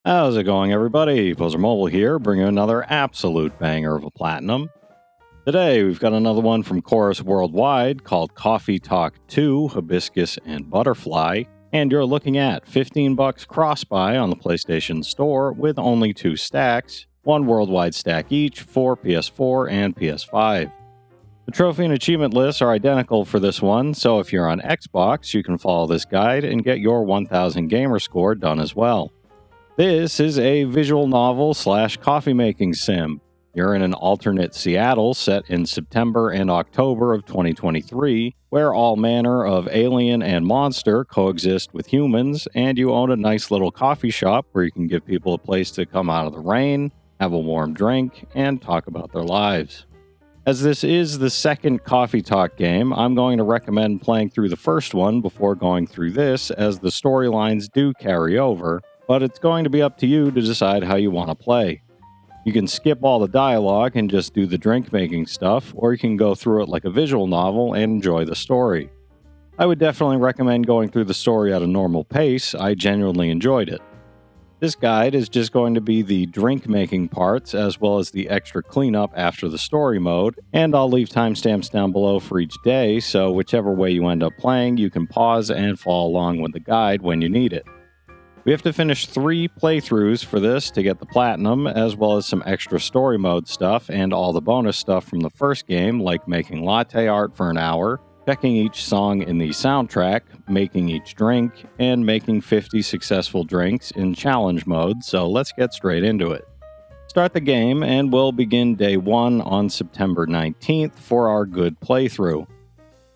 How's it going, everybody? Pozermobil here, bringing you another absolute banger of a platinum. Today, we've got another one from Chorus Worldwide called Coffee Talk 2, Hibiscus and Butterfly, and you're looking at $15 cross-buy on the PlayStation Store with only 2 stacks, 1 worldwide stack each for PS4 and PS5. The trophy and achievement lists are identical for this one, so if you're on Xbox, you can follow this guide and get your 1000 gamer score done as well. This is a visual novel / coffee making sim. You're in an alternate Seattle set in September and October of 2023, where all manner of alien and monster coexist with humans, and you own a nice little coffee shop where you can give people a place to come out of the rain, have a warm drink, and talk about their lives. As this is the second Coffee Talk game, I'm going to recommend playing through the first one before going through this, as the storylines do carry over, but it's going to be up to you to decide how you want to play. You can skip all the dialogue and just do the drink making stuff, or you can go through it like a visual novel and enjoy the story. I would definitely recommend going through the story at a normal pace. I genuinely enjoyed it. This guide is just going to be the drink making parts as well as the extra cleanup after the story mode, and I'll leave timestamps down below for each day, so whichever way you end up playing, you can pause and follow along with the guide when you need it. We have to finish 3 playthroughs for this to get the platinum, as well as some extra story mode stuff and all the bonus stuff from the first game, like making latte art for an hour, checking each song in the soundtrack, making each drink, and making 50 successful drinks in challenge mode, so let's get straight into it. Start the game, and we'll begin day 1 on September 19th for our good playthrough.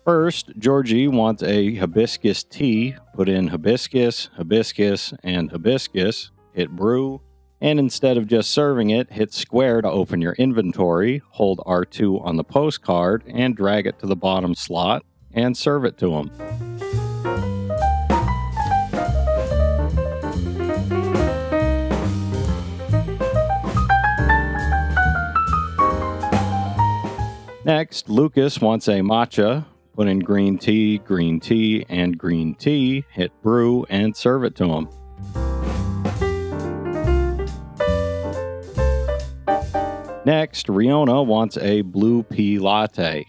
First, Georgie wants a hibiscus tea. Put in hibiscus, hibiscus, and hibiscus, hit brew, and instead of just serving it, hit square to open your inventory, hold R2 on the postcard, and drag it to the bottom slot, and serve it to him. Next, Lucas wants a matcha. Put in green tea, and green tea, hit brew, and serve it to him. Next, Riona wants a blue pea latte.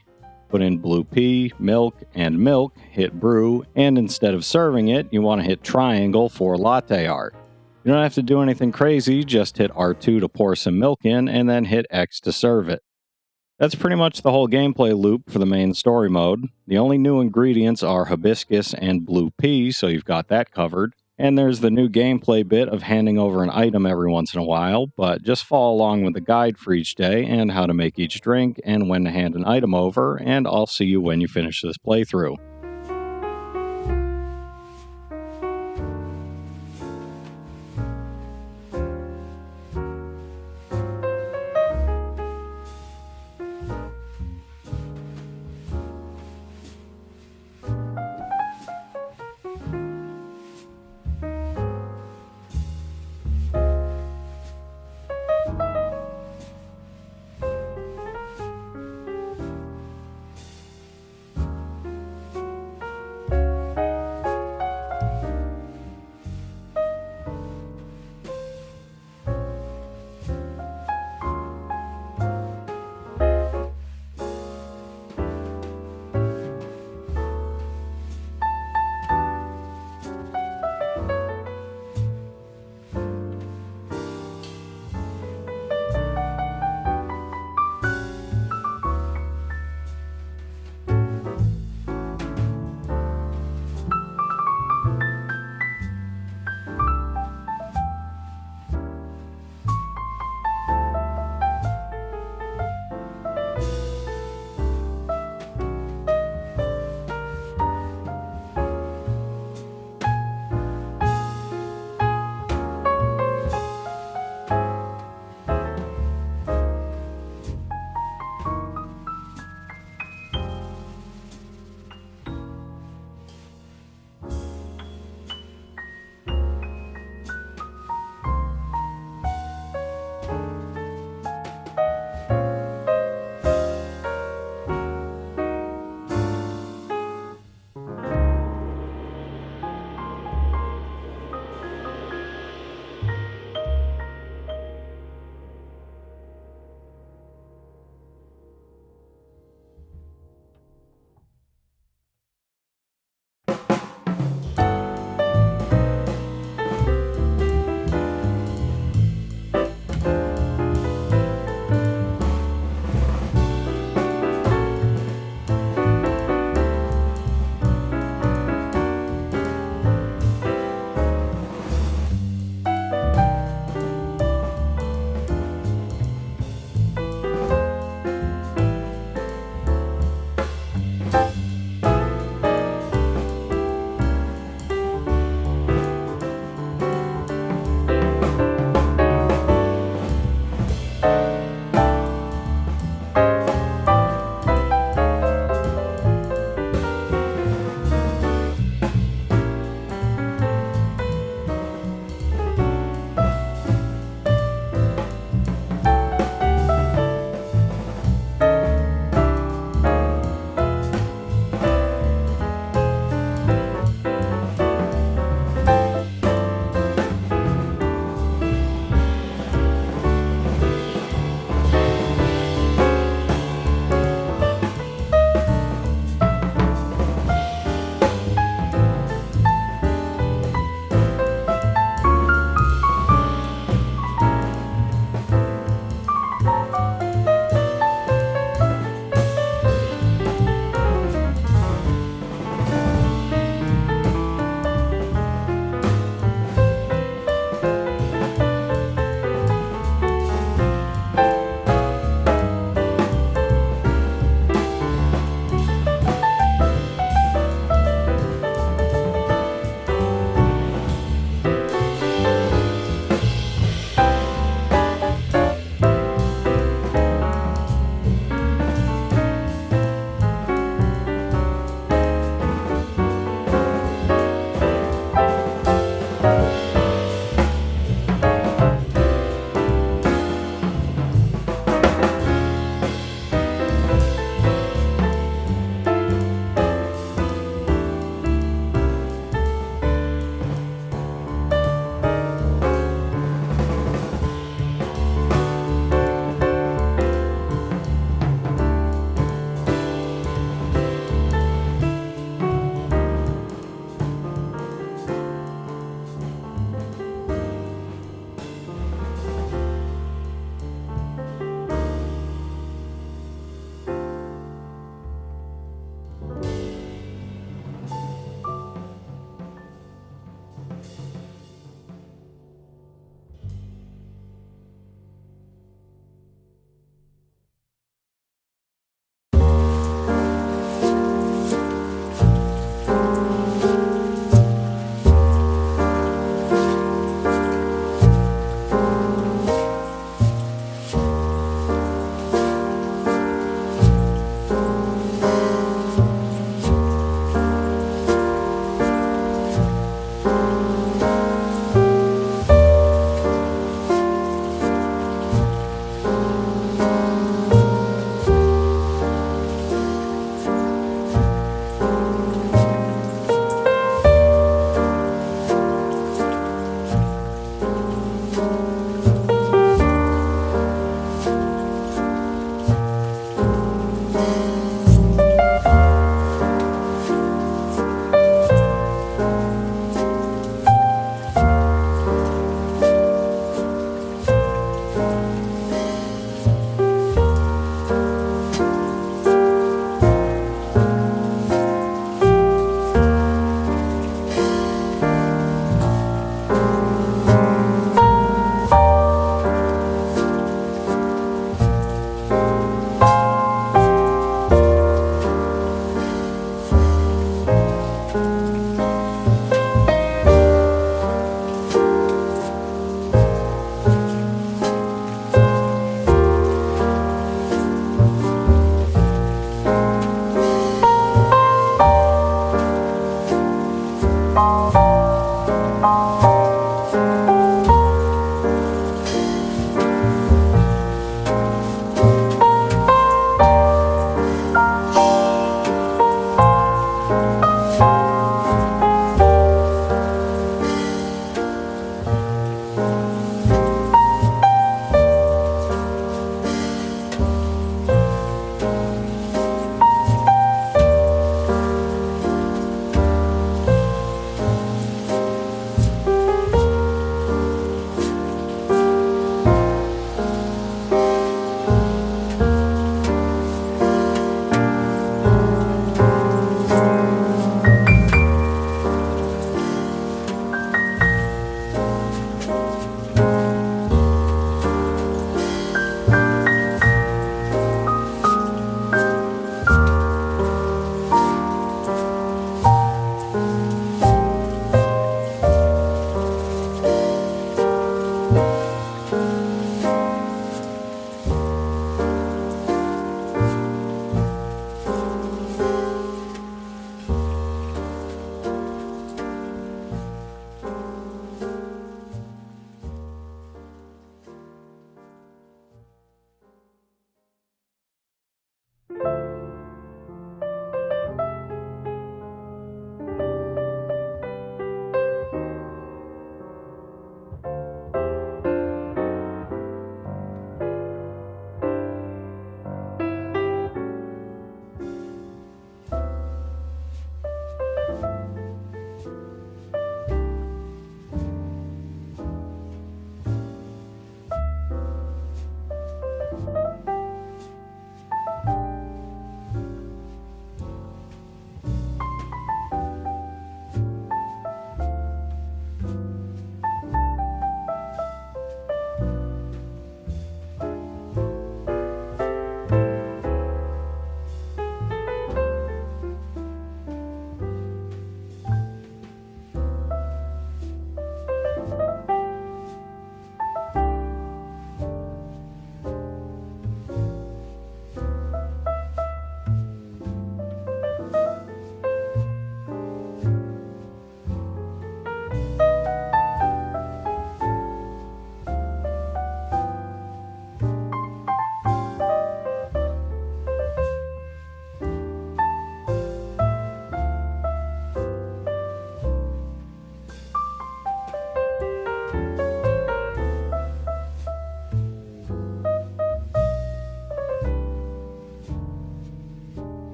Put in blue pea, milk, hit brew, and instead of serving it, you want to hit triangle for latte art. You don't have to do anything crazy, just hit R2 to pour some milk in, and then hit X to serve it. That's pretty much the whole gameplay loop for the main story mode. The only new ingredients are hibiscus and blue pea, so you've got that covered. And there's the new gameplay bit of handing over an item every once in a while, but just follow along with the guide for each day and how to make each drink and when to hand an item over, and I'll see you when you finish this playthrough.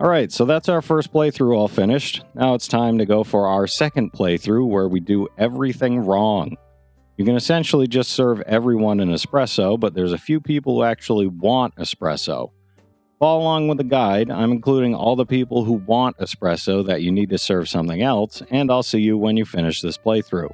Alright, so that's our first playthrough all finished. Now it's time to go for our second playthrough where we do everything wrong. You can essentially just serve everyone an espresso, but there's a few people who actually want espresso. Follow along with the guide. I'm including all the people who want espresso that you need to serve something else, and I'll see you when you finish this playthrough.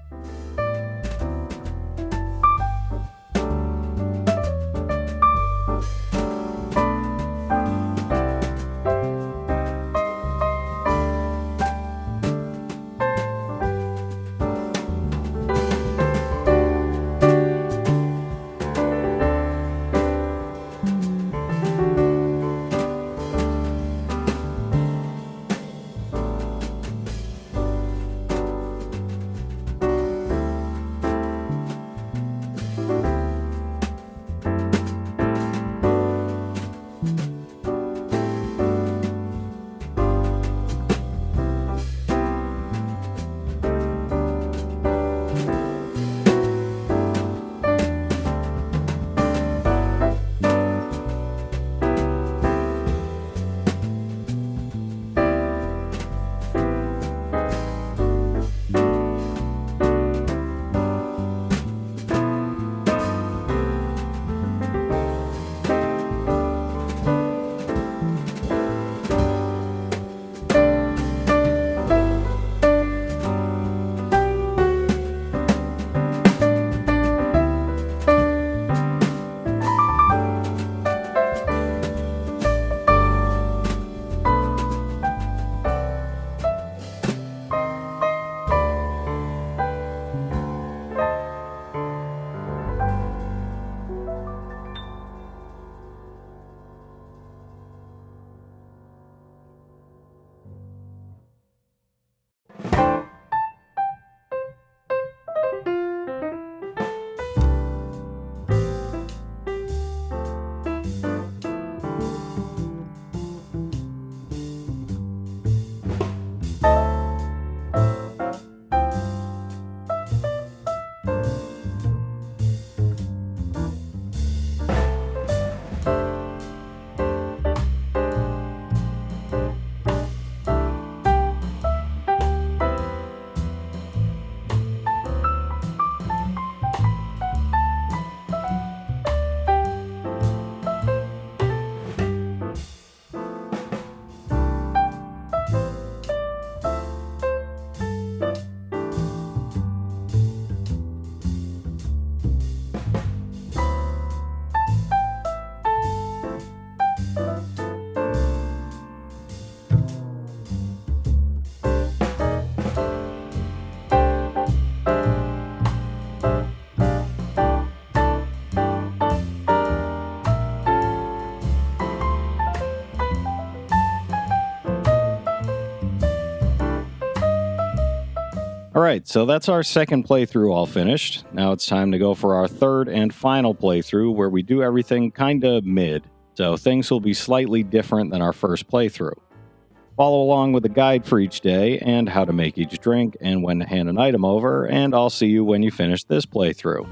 Alright, so that's our second playthrough all finished. Now it's time to go for our third and final playthrough where we do everything kinda mid. So things will be slightly different than our first playthrough. Follow along with the guide for each day and how to make each drink and when to hand an item over, and I'll see you when you finish this playthrough.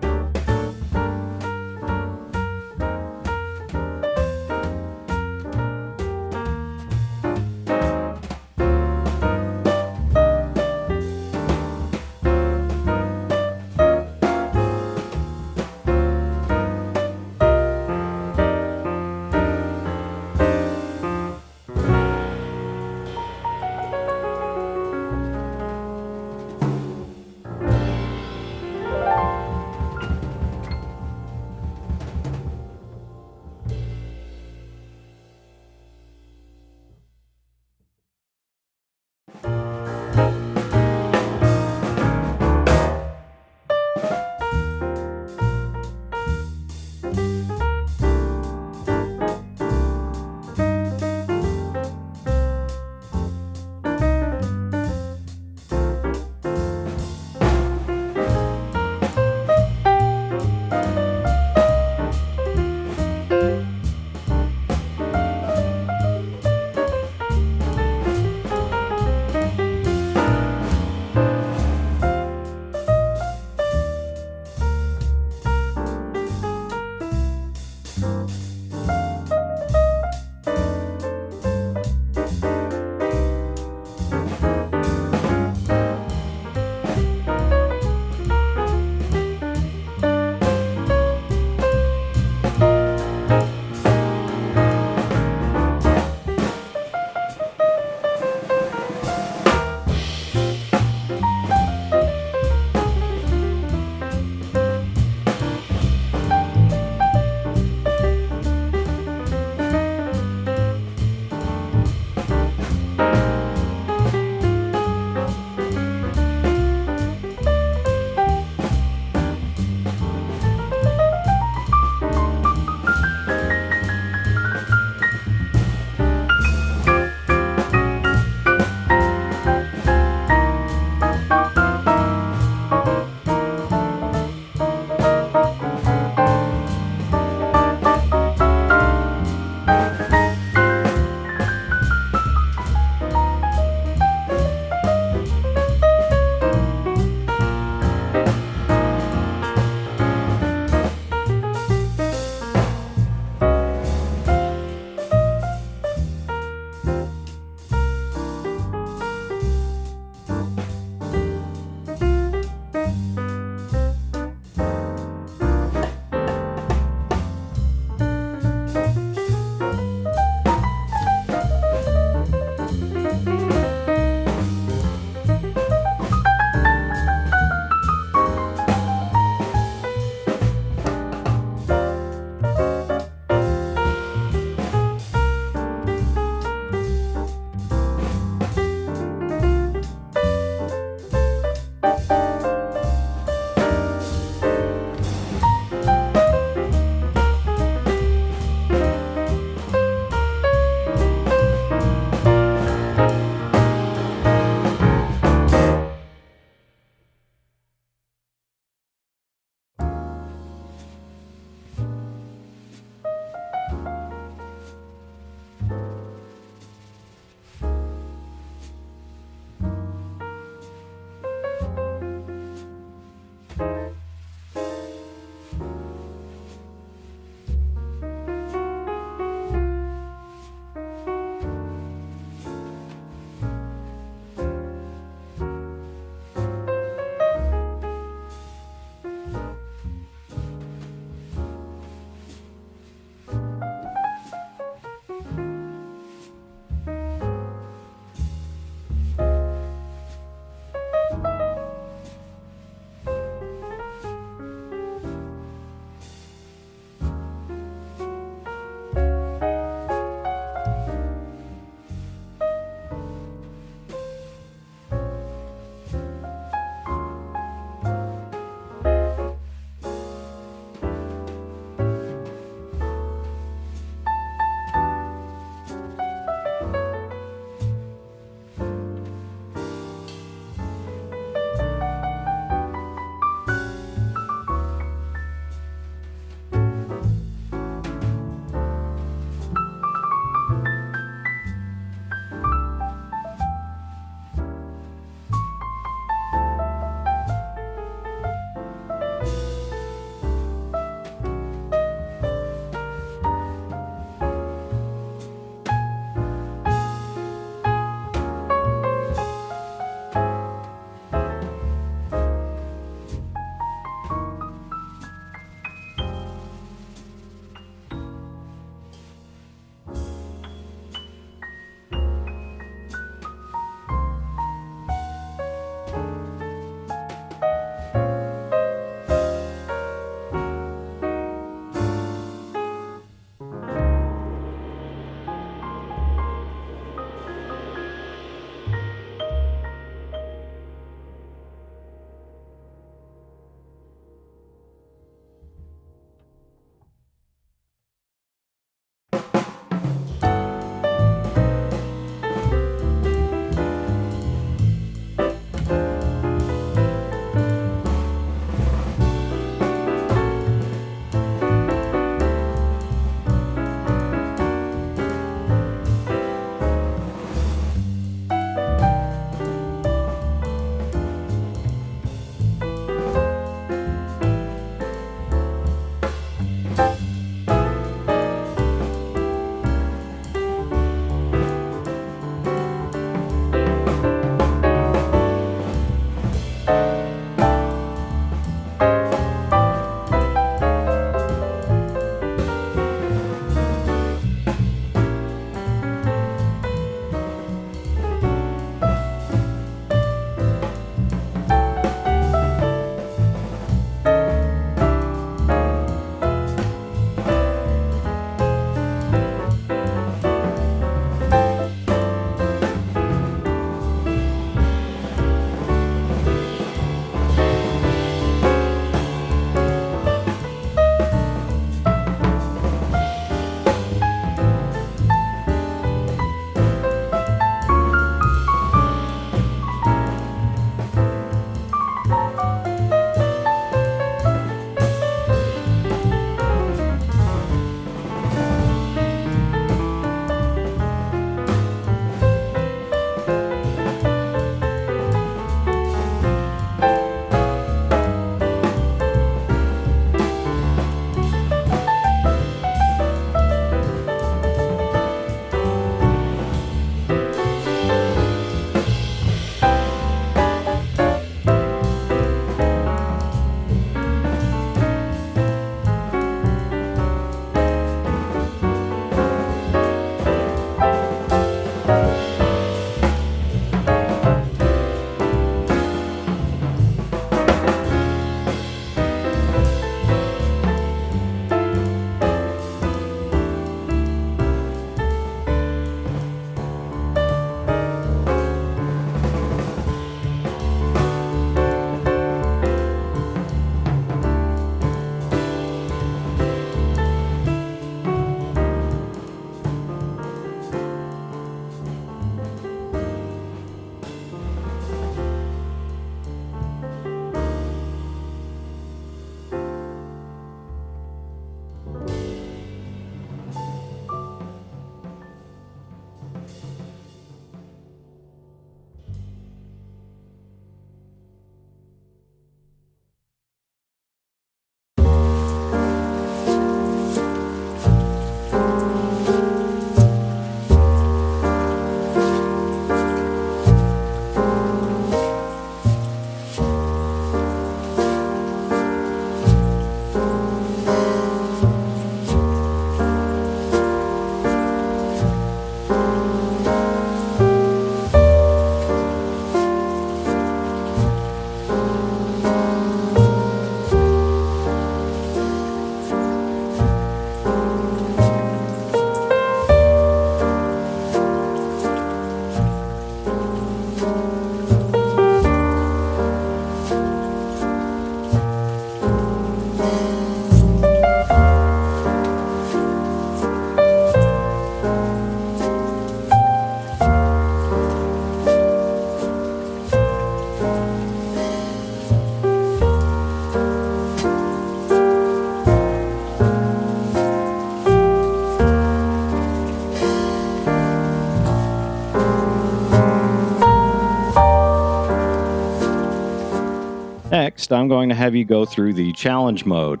Next, I'm going to have you go through the challenge mode.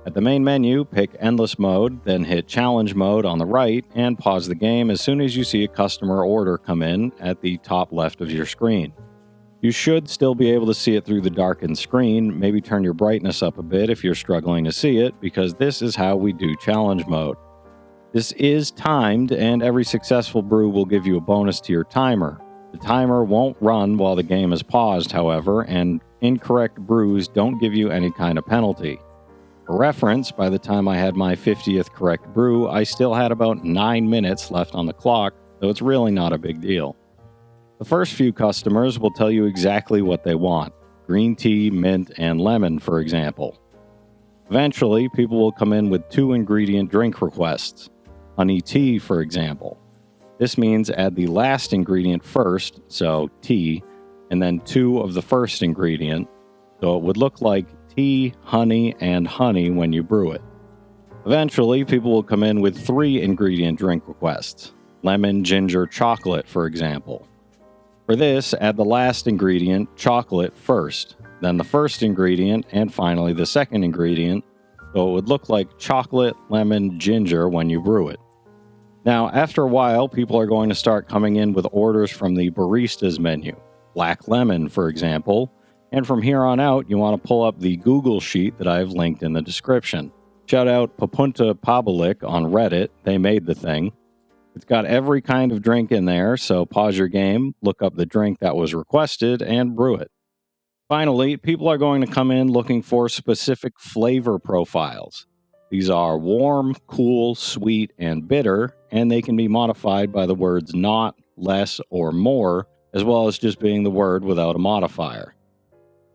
At the main menu, pick Endless Mode, then hit Challenge Mode on the right, and pause the game as soon as you see a customer order come in at the top left of your screen. You should still be able to see it through the darkened screen. Maybe turn your brightness up a bit if you're struggling to see it, because this is how we do challenge mode. This is timed, and every successful brew will give you a bonus to your timer. The timer won't run while the game is paused, however, and incorrect brews don't give you any kind of penalty. For reference, by the time I had my 50th correct brew, I still had about 9 minutes left on the clock, so it's really not a big deal. The first few customers will tell you exactly what they want: green tea, mint, and lemon, for example. Eventually, people will come in with 2-ingredient drink requests. Honey tea, for example. This means add the last ingredient first, so tea, and then 2 of the first ingredient, so it would look like tea, honey, and honey when you brew it. Eventually, people will come in with 3-ingredient drink requests. Lemon, ginger, chocolate, for example. For this, add the last ingredient, chocolate, first, then the first ingredient, and finally the second ingredient, so it would look like chocolate, lemon, ginger when you brew it. Now, after a while, people are going to start coming in with orders from the barista's menu. Black lemon, for example, and from here on out, you want to pull up the Google sheet that I've linked in the description. Shout out Papunta Pabalik on Reddit, they made the thing. It's got every kind of drink in there, so pause your game, look up the drink that was requested, and brew it. Finally, people are going to come in looking for specific flavor profiles. These are warm, cool, sweet, and bitter, and they can be modified by the words not, less, or more, as well as just being the word without a modifier.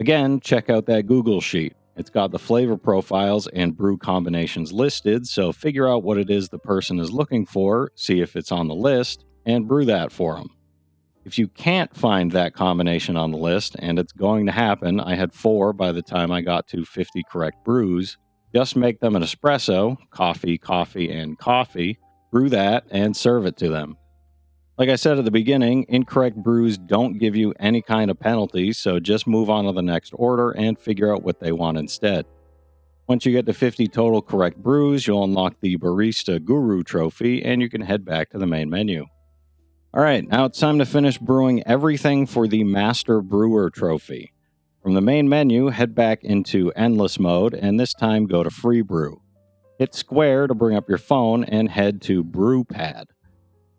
Again, check out that Google sheet. It's got the flavor profiles and brew combinations listed, so figure out what it is the person is looking for, see if it's on the list, and brew that for them. If you can't find that combination on the list, and it's going to happen, I had 4 by the time I got to 50 correct brews, just make them an espresso, coffee, coffee, and coffee, brew that, and serve it to them. Like I said at the beginning, incorrect brews don't give you any kind of penalty, so just move on to the next order and figure out what they want instead. Once you get to 50 total correct brews, you'll unlock the Barista Guru trophy, and you can head back to the main menu. Alright, now it's time to finish brewing everything for the Master Brewer trophy. From the main menu, head back into Endless Mode, and this time go to Free Brew. Hit square to bring up your phone and head to Brew Pad.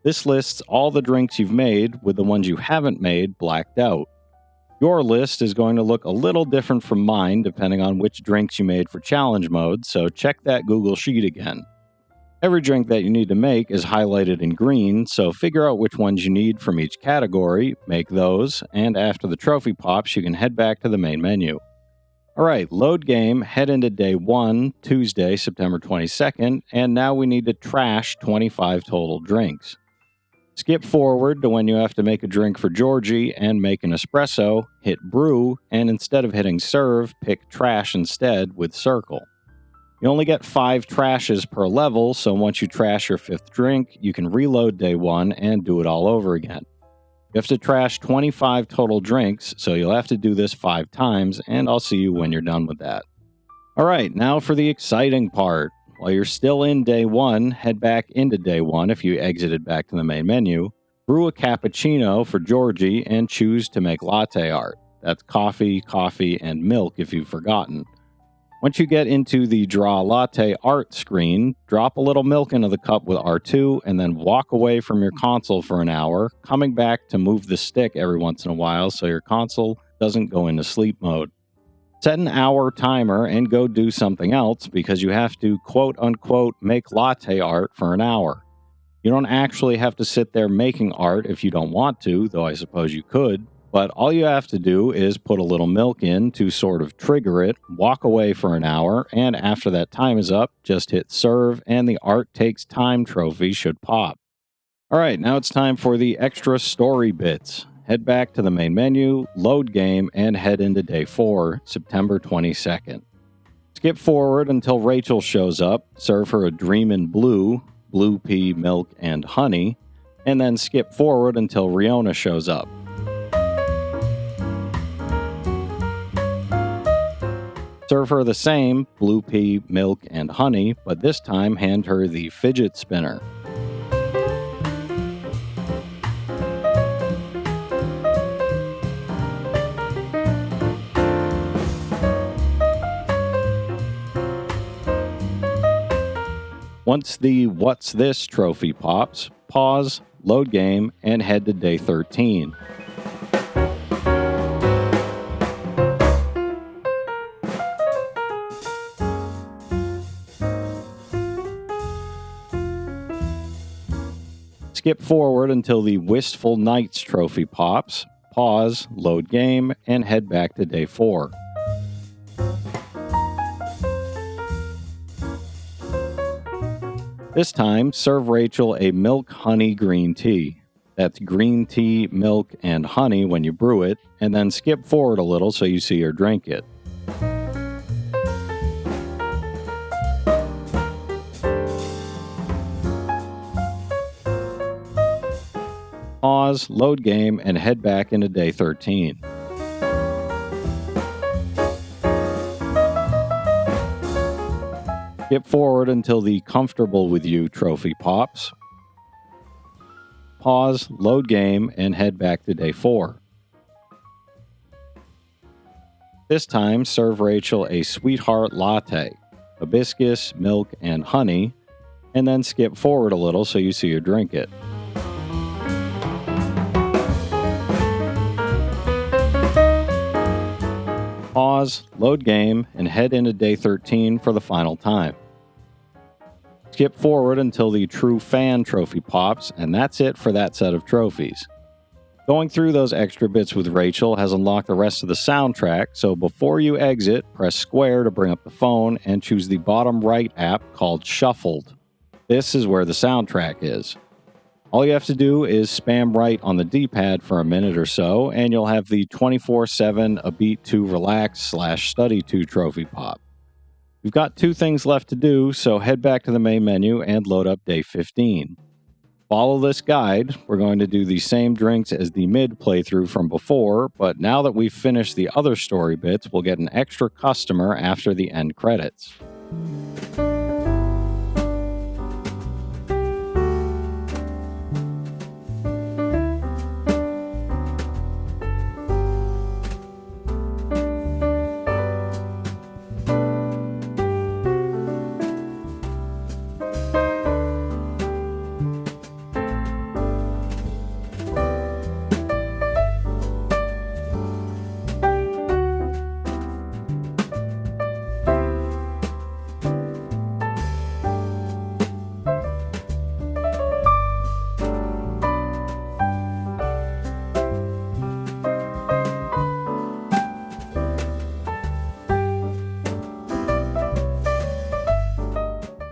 This lists all the drinks you've made, with the ones you haven't made blacked out. Your list is going to look a little different from mine depending on which drinks you made for challenge mode, so check that Google Sheet again. Every drink that you need to make is highlighted in green, so figure out which ones you need from each category, make those, and after the trophy pops, you can head back to the main menu. Alright, load game, head into day 1, Tuesday, September 22nd, and now we need to trash 25 total drinks. Skip forward to when you have to make a drink for Georgie and make an espresso, hit brew, and instead of hitting serve, pick trash instead with circle. You only get 5 trashes per level, so once you trash your 5th drink, you can reload day 1 and do it all over again. You have to trash 25 total drinks, so you'll have to do this 5 times, and I'll see you when you're done with that. Alright, now for the exciting part. While you're still in day 1, head back into day 1 if you exited back to the main menu, brew a cappuccino for Georgie, and choose to make latte art. That's coffee, coffee, and milk if you've forgotten. Once you get into the Draw Latte Art screen, drop a little milk into the cup with R2, and then walk away from your console for an hour, coming back to move the stick every once in a while so your console doesn't go into sleep mode. Set an hour timer and go do something else because you have to quote-unquote make latte art for an hour. You don't actually have to sit there making art if you don't want to, though I suppose you could, but all you have to do is put a little milk in to sort of trigger it, walk away for an hour, and after that time is up, just hit serve and the Art Takes Time trophy should pop. Alright, now it's time for the extra story bits. Head back to the main menu, load game, and head into day 4, September 22nd. Skip forward until Rachel shows up, serve her a Dreamin' Blue, blue pea, milk, and honey, and then skip forward until Riona shows up. Serve her the same blue pea, milk, and honey, but this time hand her the fidget spinner. Once the What's This trophy pops, pause, load game, and head to day 13. Skip forward until the Wistful Nights trophy pops, pause, load game, and head back to day 4. This time, serve Rachel a milk honey green tea. That's green tea, milk, and honey when you brew it, and then skip forward a little so you see her drink it. Pause, load game, and head back into day 13. Skip forward until the Comfortable With You trophy pops. Pause, load game, and head back to day 4. This time, serve Rachel a Sweetheart Latte, hibiscus, milk, and honey, and then skip forward a little so you see her drink it. Pause, load game, and head into day 13 for the final time. Skip forward until the True Fan trophy pops, and that's it for that set of trophies. Going through those extra bits with Rachel has unlocked the rest of the soundtrack, so before you exit, press square to bring up the phone and choose the bottom right app called Shuffled. This is where the soundtrack is. All you have to do is spam right on the D-pad for a minute or so, and you'll have the 24/7 A Beat to Relax / Study to trophy pop. You've got 2 things left to do, so head back to the main menu and load up day 15. Follow this guide. We're going to do the same drinks as the mid playthrough from before, but now that we've finished the other story bits, we'll get an extra customer after the end credits.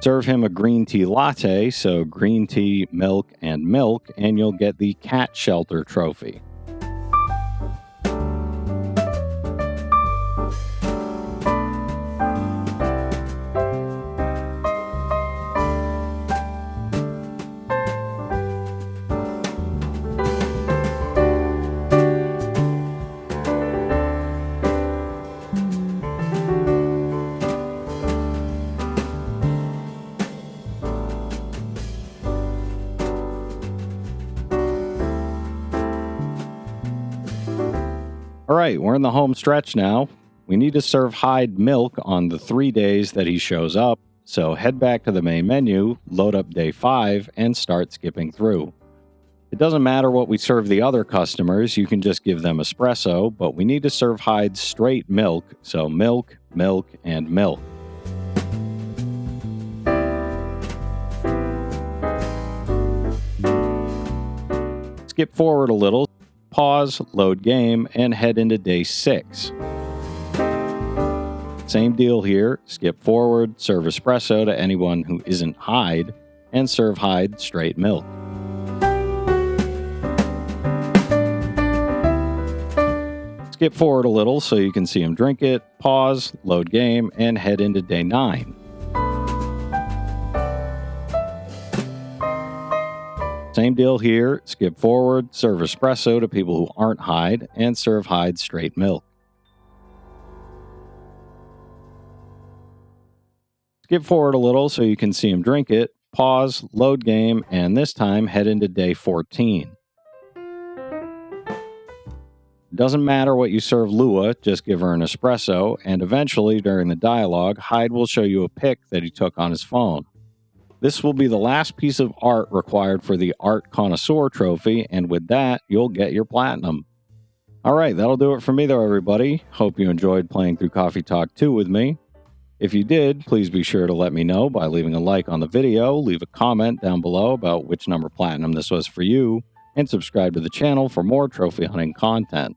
Serve him a green tea latte, so green tea, milk, and you'll get the cat shelter trophy. All right, we're in the home stretch now. We need to serve Hyde milk on the 3 days that he shows up, so head back to the main menu, load up day 5, and start skipping through. It doesn't matter what we serve the other customers, you can just give them espresso, but we need to serve Hyde straight milk, so milk, milk, and milk. Skip forward a little. Pause, load game, and head into day 6. Same deal here. Skip forward, serve espresso to anyone who isn't Hyde, and serve Hyde straight milk. Skip forward a little so you can see him drink it. Pause, load game, and head into day 9. Same deal here. Skip forward, serve espresso to people who aren't Hyde, and serve Hyde straight milk. Skip forward a little so you can see him drink it, pause, load game, and this time head into day 14. It doesn't matter what you serve Lua, just give her an espresso, and eventually, during the dialogue, Hyde will show you a pic that he took on his phone. This will be the last piece of art required for the Art Connoisseur trophy, and with that, you'll get your platinum. Alright, that'll do it for me though, everybody. Hope you enjoyed playing through Coffee Talk 2 with me. If you did, please be sure to let me know by leaving a like on the video, leave a comment down below about which number platinum this was for you, and subscribe to the channel for more trophy hunting content.